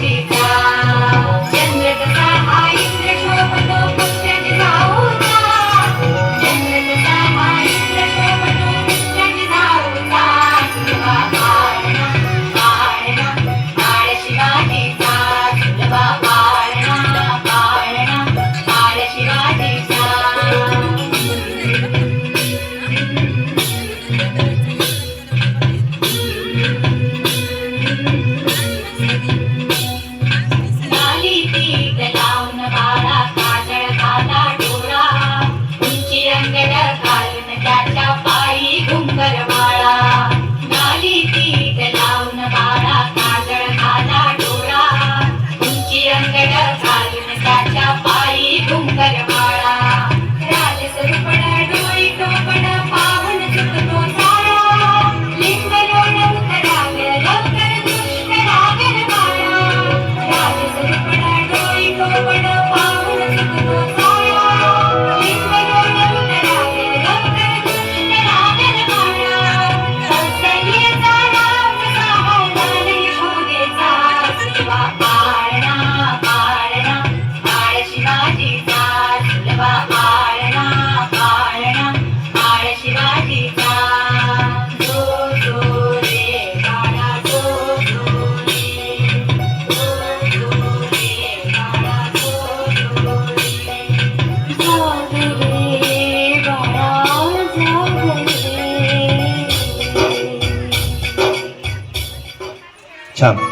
शिवाजीचा चंद्र कसा हा इंद्र शोभतो पुत्राची जाऊचा चंद्र कसा हा इंद्र शोभतो पुत्राची जाऊचा तुलबा पाळणा पाळणा पाळ शिवाजीचा तुलबा पाळणा पाळणा पाळ शिवाजीचा त्याच्या पायी घुंगरमाळा नाली पीठ लावून बाळा काजळ घाला डोळा उंची अंगड घालून त्याच्या पायी घुंगरमाळा राजसरूपण डोळी टोपण पाहून चुकतो साळा लिंग लोण उतरावे लवकर दुष्ट लागल बाळा राजसरूपण डोळी टोपण पाहून चुकतो साळा लिंग लोण उतरावे लवकर छान.